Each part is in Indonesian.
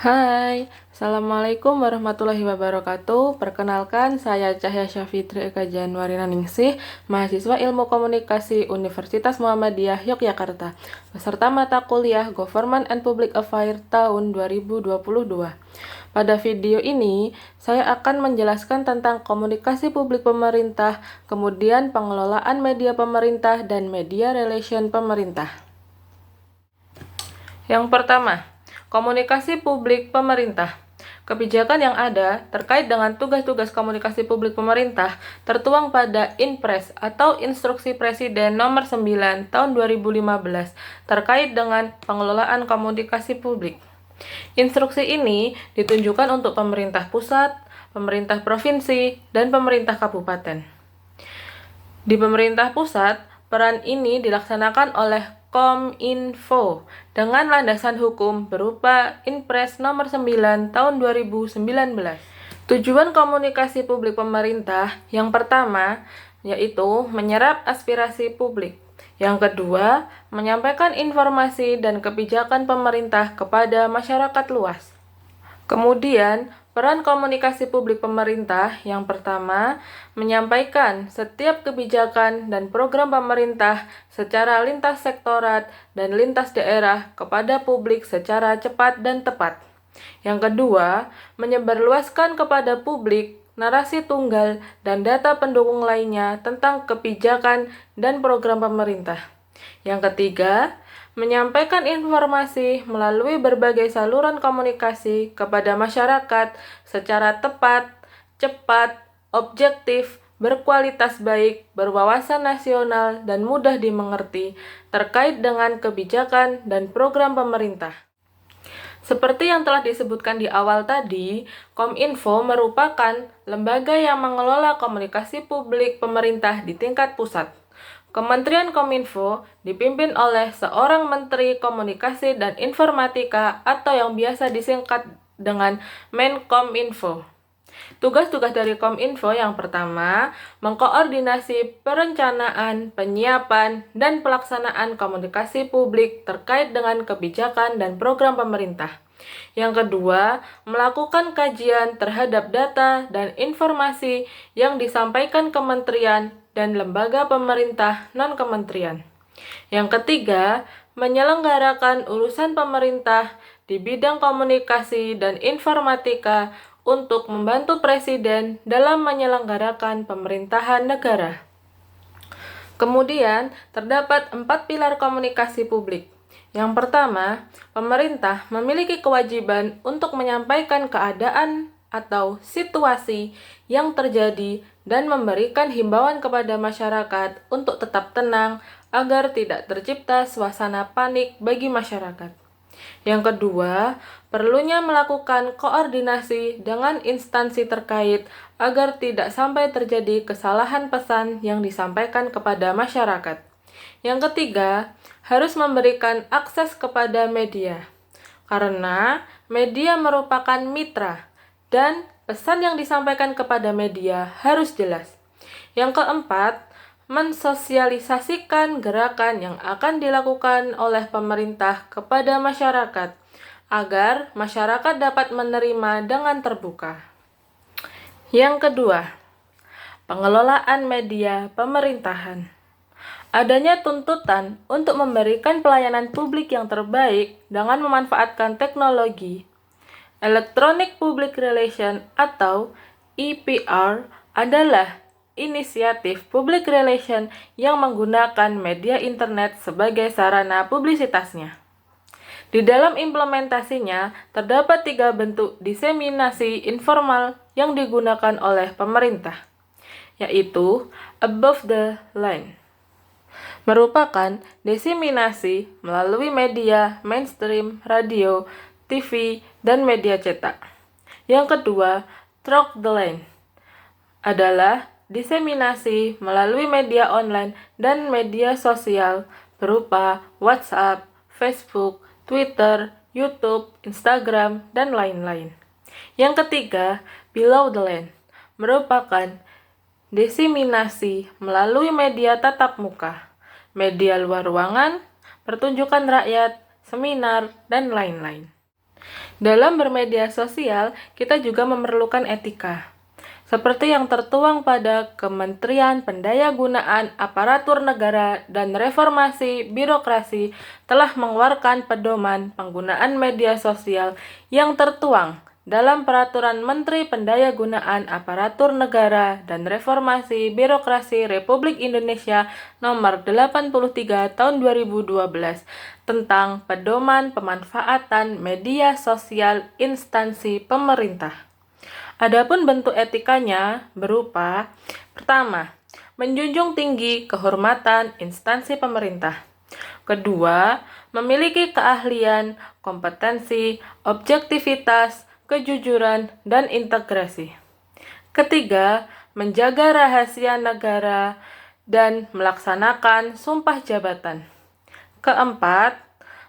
Hai, Assalamualaikum warahmatullahi wabarakatuh. Perkenalkan, saya Cahya Syafitri Eka Januarina Ningsih, mahasiswa Ilmu Komunikasi Universitas Muhammadiyah Yogyakarta, beserta mata kuliah Government and Public Affairs tahun 2022. Pada video ini, saya akan menjelaskan tentang komunikasi publik pemerintah, kemudian pengelolaan media pemerintah, dan media relation pemerintah. Yang pertama, komunikasi publik pemerintah. Kebijakan yang ada terkait dengan tugas-tugas komunikasi publik pemerintah tertuang pada Inpres atau Instruksi Presiden Nomor 9 Tahun 2015 terkait dengan pengelolaan komunikasi publik. Instruksi ini ditunjukkan untuk pemerintah pusat, pemerintah provinsi, dan pemerintah kabupaten. Di pemerintah pusat, peran ini dilaksanakan oleh Kominfo dengan landasan hukum berupa Inpres Nomor 9 Tahun 2019. Tujuan komunikasi publik pemerintah yang pertama yaitu menyerap aspirasi publik. Yang kedua, menyampaikan informasi dan kebijakan pemerintah kepada masyarakat luas. Kemudian, peran komunikasi publik pemerintah yang pertama, menyampaikan setiap kebijakan dan program pemerintah secara lintas sektorat dan lintas daerah kepada publik secara cepat dan tepat. Yang kedua, menyebarluaskan kepada publik narasi tunggal dan data pendukung lainnya tentang kebijakan dan program pemerintah. Yang ketiga, menyampaikan informasi melalui berbagai saluran komunikasi kepada masyarakat secara tepat, cepat, objektif, berkualitas baik, berwawasan nasional, dan mudah dimengerti terkait dengan kebijakan dan program pemerintah. Seperti yang telah disebutkan di awal tadi, Kominfo merupakan lembaga yang mengelola komunikasi publik pemerintah di tingkat pusat. Kementerian Kominfo dipimpin oleh seorang Menteri Komunikasi dan Informatika atau yang biasa disingkat dengan Menkominfo. Tugas-tugas dari Kominfo yang pertama, mengkoordinasi perencanaan, penyiapan, dan pelaksanaan komunikasi publik terkait dengan kebijakan dan program pemerintah. Yang kedua, melakukan kajian terhadap data dan informasi yang disampaikan kementerian dan lembaga pemerintah non-kementerian. Yang ketiga, menyelenggarakan urusan pemerintah di bidang komunikasi dan informatika untuk membantu Presiden dalam menyelenggarakan pemerintahan negara. Kemudian, terdapat 4 pilar komunikasi publik. Yang pertama, pemerintah memiliki kewajiban untuk menyampaikan keadaan atau situasi yang terjadi dan memberikan himbauan kepada masyarakat untuk tetap tenang agar tidak tercipta suasana panik bagi masyarakat. Yang kedua, perlunya melakukan koordinasi dengan instansi terkait agar tidak sampai terjadi kesalahan pesan yang disampaikan kepada masyarakat. Yang ketiga, harus memberikan akses kepada media, karena media merupakan mitra dan pesan yang disampaikan kepada media harus jelas. Yang keempat, mensosialisasikan gerakan yang akan dilakukan oleh pemerintah kepada masyarakat, agar masyarakat dapat menerima dengan terbuka. Yang kedua, pengelolaan media pemerintahan. Adanya tuntutan untuk memberikan pelayanan publik yang terbaik dengan memanfaatkan teknologi. Electronic Public Relation atau EPR adalah inisiatif public relation yang menggunakan media internet sebagai sarana publisitasnya. Di dalam implementasinya, terdapat 3 bentuk diseminasi informal yang digunakan oleh pemerintah, yaitu above the line. Merupakan diseminasi melalui media mainstream, radio, TV, dan media cetak. Yang kedua, through the line adalah diseminasi melalui media online dan media sosial berupa WhatsApp, Facebook, Twitter, YouTube, Instagram, dan lain-lain. Yang ketiga, below the line merupakan diseminasi melalui media tatap muka, media luar ruangan, pertunjukan rakyat, seminar, dan lain-lain. Dalam bermedia sosial, kita juga memerlukan etika. Seperti yang tertuang pada Kementerian Pendayagunaan Aparatur Negara dan Reformasi Birokrasi telah mengeluarkan pedoman penggunaan media sosial yang tertuang dalam Peraturan Menteri Pendayagunaan Aparatur Negara dan Reformasi Birokrasi Republik Indonesia Nomor 83 Tahun 2012 tentang pedoman pemanfaatan media sosial instansi pemerintah. Adapun bentuk etikanya berupa: pertama, menjunjung tinggi kehormatan instansi pemerintah. Kedua, memiliki keahlian, kompetensi, objektivitas, kejujuran, dan integrasi. Ketiga, menjaga rahasia negara dan melaksanakan sumpah jabatan. Keempat,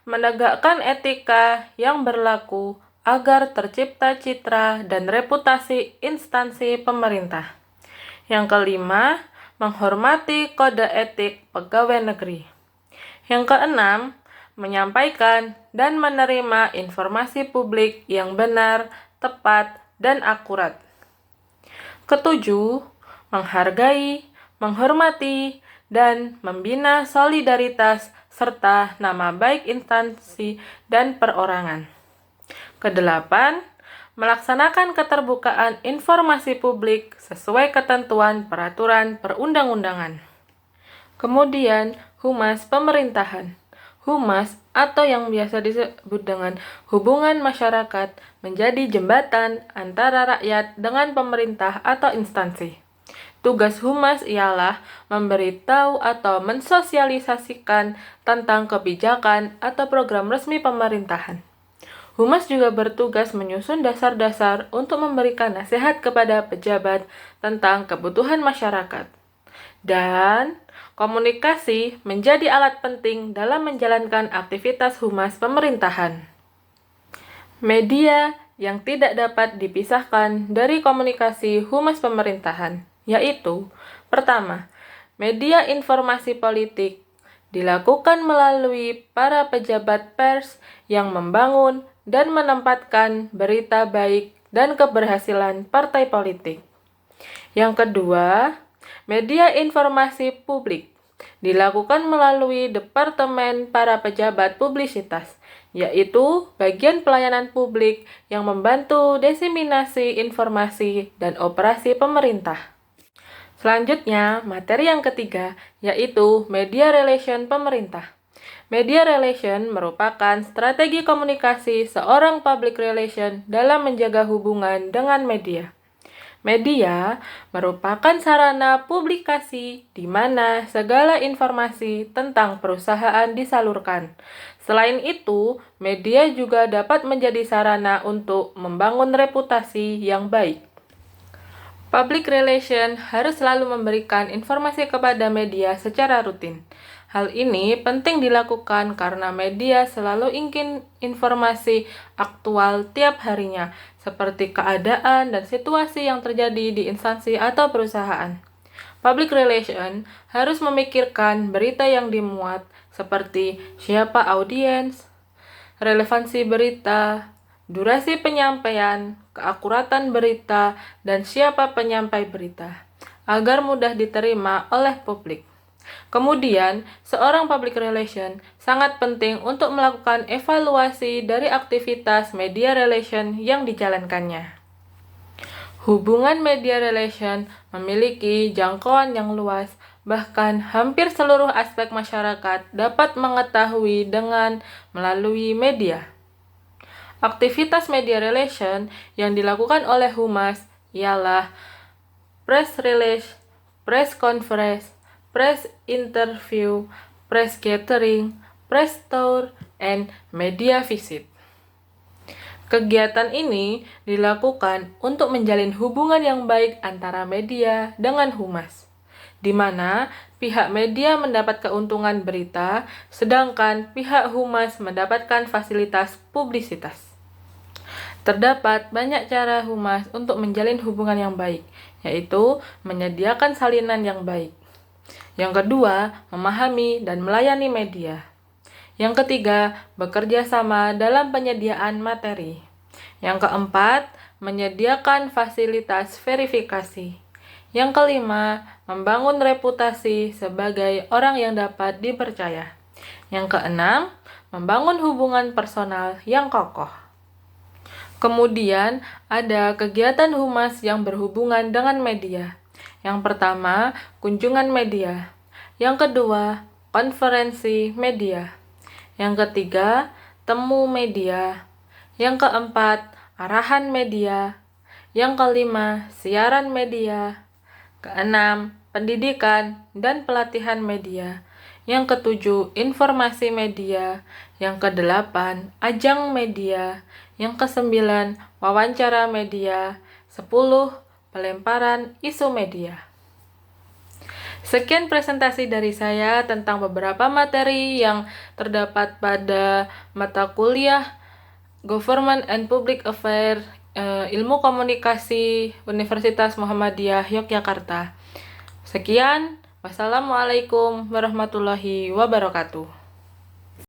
menegakkan etika yang berlaku agar tercipta citra dan reputasi instansi pemerintah. Yang kelima, menghormati kode etik pegawai negeri. Yang keenam, menyampaikan dan menerima informasi publik yang benar, tepat, dan akurat. Ketujuh, menghargai, menghormati, dan membina solidaritas serta nama baik instansi dan perorangan. Kedelapan, melaksanakan keterbukaan informasi publik sesuai ketentuan peraturan perundang-undangan. Kemudian, humas pemerintahan. Humas atau yang biasa disebut dengan hubungan masyarakat menjadi jembatan antara rakyat dengan pemerintah atau instansi. Tugas humas ialah memberitahu atau mensosialisasikan tentang kebijakan atau program resmi pemerintahan. Humas juga bertugas menyusun dasar-dasar untuk memberikan nasihat kepada pejabat tentang kebutuhan masyarakat. Dan komunikasi menjadi alat penting dalam menjalankan aktivitas humas pemerintahan. Media yang tidak dapat dipisahkan dari komunikasi humas pemerintahan, yaitu: pertama, media informasi politik dilakukan melalui para pejabat pers yang membangun dan menempatkan berita baik dan keberhasilan partai politik. Yang kedua, media informasi publik dilakukan melalui Departemen para Pejabat Publisitas, yaitu bagian pelayanan publik yang membantu diseminasi informasi dan operasi pemerintah. Selanjutnya, materi yang ketiga, yaitu media relation pemerintah. Media relation merupakan strategi komunikasi seorang public relation dalam menjaga hubungan dengan media. Media merupakan sarana publikasi di mana segala informasi tentang perusahaan disalurkan. Selain itu, media juga dapat menjadi sarana untuk membangun reputasi yang baik. Public relation harus selalu memberikan informasi kepada media secara rutin. Hal ini penting dilakukan karena media selalu ingin informasi aktual tiap harinya, seperti keadaan dan situasi yang terjadi di instansi atau perusahaan. Public relation harus memikirkan berita yang dimuat, seperti siapa audiens, relevansi berita, durasi penyampaian, keakuratan berita, dan siapa penyampai berita, agar mudah diterima oleh publik. Kemudian, seorang public relation sangat penting untuk melakukan evaluasi dari aktivitas media relation yang dijalankannya. Hubungan media relation memiliki jangkauan yang luas, bahkan hampir seluruh aspek masyarakat dapat mengetahui dengan melalui media. Aktivitas media relation yang dilakukan oleh humas ialah press release, press conference, press interview, press gathering, press tour, and media visit. Kegiatan ini dilakukan untuk menjalin hubungan yang baik antara media dengan humas, di mana pihak media mendapat keuntungan berita, sedangkan pihak humas mendapatkan fasilitas publisitas. Terdapat banyak cara humas untuk menjalin hubungan yang baik, yaitu menyediakan salinan yang baik. Yang kedua, memahami dan melayani media. Yang ketiga, bekerja sama dalam penyediaan materi. Yang keempat, menyediakan fasilitas verifikasi. Yang kelima, membangun reputasi sebagai orang yang dapat dipercaya. Yang keenam, membangun hubungan personal yang kokoh. Kemudian, ada kegiatan humas yang berhubungan dengan media. Yang pertama, kunjungan media. Yang kedua, konferensi media. Yang ketiga, temu media. Yang keempat, arahan media. Yang kelima, siaran media. Keenam, pendidikan dan pelatihan media. Yang ketujuh, informasi media. Yang kedelapan, ajang media. Yang kesembilan, wawancara media. 10, pelemparan isu media. Sekian presentasi dari saya tentang beberapa materi yang terdapat pada mata kuliah Government and Public Affairs, Ilmu Komunikasi, Universitas Muhammadiyah Yogyakarta. Sekian, wassalamualaikum warahmatullahi wabarakatuh.